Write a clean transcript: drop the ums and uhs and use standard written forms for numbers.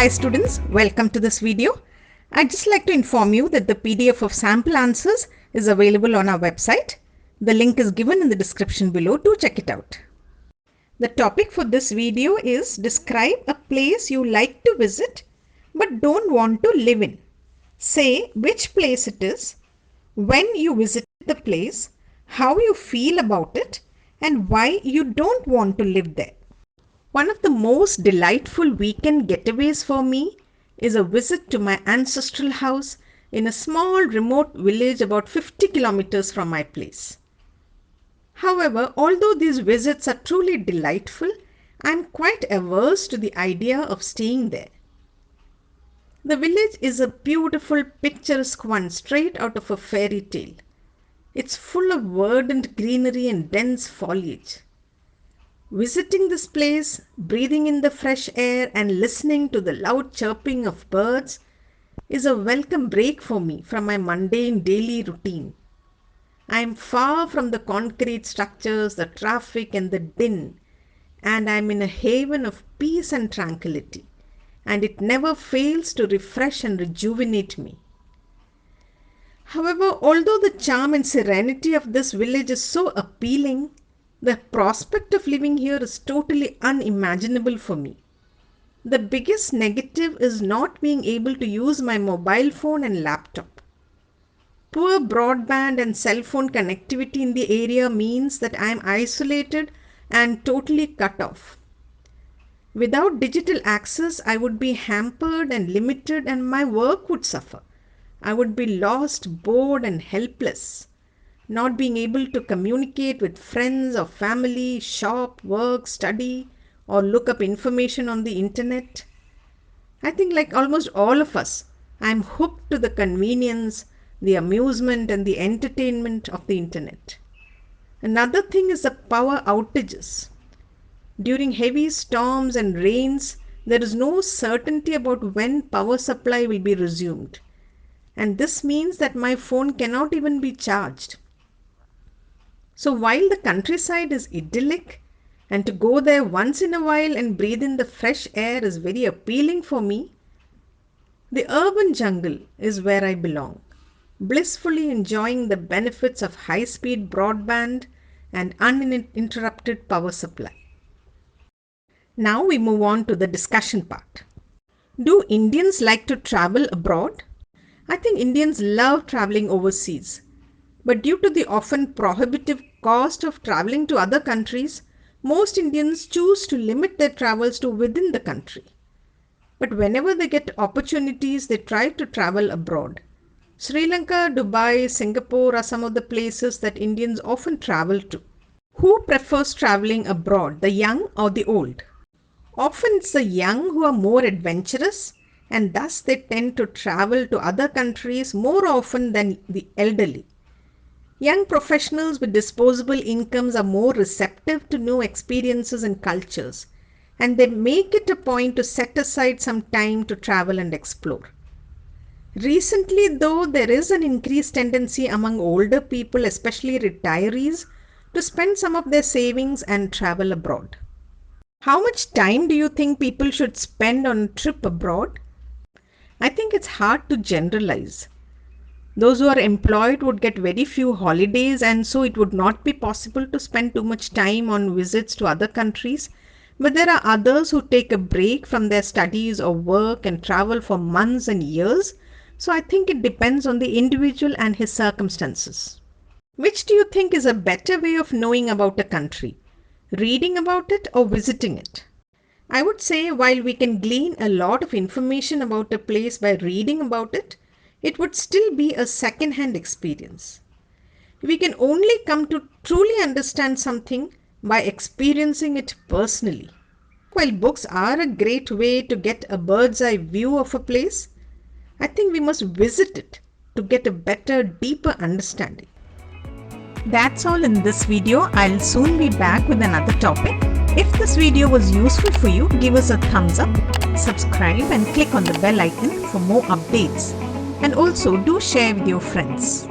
Hi students, welcome to this video. I'd just like to inform you that the PDF of sample answers is available on our website. The link is given in the description below. Do check it out. The topic for this video is describe a place you like to visit but don't want to live in. Say which place it is, when you visited the place, how you feel about it, and why you don't want to live there. One of the most delightful weekend getaways for me is a visit to my ancestral house in a small remote village about 50 kilometers from my place. However, although these visits are truly delightful, I am quite averse to the idea of staying there. The village is a beautiful, picturesque one straight out of a fairy tale. It's full of verdant greenery and dense foliage. Visiting this place, breathing in the fresh air and listening to the loud chirping of birds is a welcome break for me from my mundane daily routine. I am far from the concrete structures, the traffic and the din, and I am in a haven of peace and tranquility, and it never fails to refresh and rejuvenate me. However, although the charm and serenity of this village is so appealing, the prospect of living here is totally unimaginable for me. The biggest negative is not being able to use my mobile phone and laptop. Poor broadband and cell phone connectivity in the area means that I am isolated and totally cut off. Without digital access, I would be hampered and limited, and my work would suffer. I would be lost, bored, and helpless. Not being able to communicate with friends or family, shop, work, study, or look up information on the internet. I think, like almost all of us, I am hooked to the convenience, the amusement, and the entertainment of the internet. Another thing is the power outages. During heavy storms and rains, there is no certainty about when power supply will be resumed. And this means that my phone cannot even be charged. So while the countryside is idyllic, and to go there once in a while and breathe in the fresh air is very appealing for me, the urban jungle is where I belong, blissfully enjoying the benefits of high-speed broadband and uninterrupted power supply. Now we move on to the discussion part. Do Indians like to travel abroad? I think Indians love traveling overseas. But due to the often prohibitive cost of traveling to other countries, most Indians choose to limit their travels to within the country. But whenever they get opportunities, they try to travel abroad. Sri Lanka, Dubai, Singapore are some of the places that Indians often travel to. Who prefers traveling abroad, the young or the old? Often it's the young who are more adventurous, and thus they tend to travel to other countries more often than the elderly. Young professionals with disposable incomes are more receptive to new experiences and cultures, and they make it a point to set aside some time to travel and explore. Recently, though, there is an increased tendency among older people, especially retirees, to spend some of their savings and travel abroad. How much time do you think people should spend on a trip abroad? I think it's hard to generalize. Those who are employed would get very few holidays, and so it would not be possible to spend too much time on visits to other countries. But there are others who take a break from their studies or work and travel for months and years. So I think it depends on the individual and his circumstances. Which do you think is a better way of knowing about a country? Reading about it or visiting it? I would say while we can glean a lot of information about a place by reading about it, it would still be a second-hand experience. We can only come to truly understand something by experiencing it personally. While books are a great way to get a bird's-eye view of a place, I think we must visit it to get a better, deeper understanding. That's all in this video. I'll soon be back with another topic. If this video was useful for you, give us a thumbs up, subscribe and click on the bell icon for more updates. And also do share with your friends.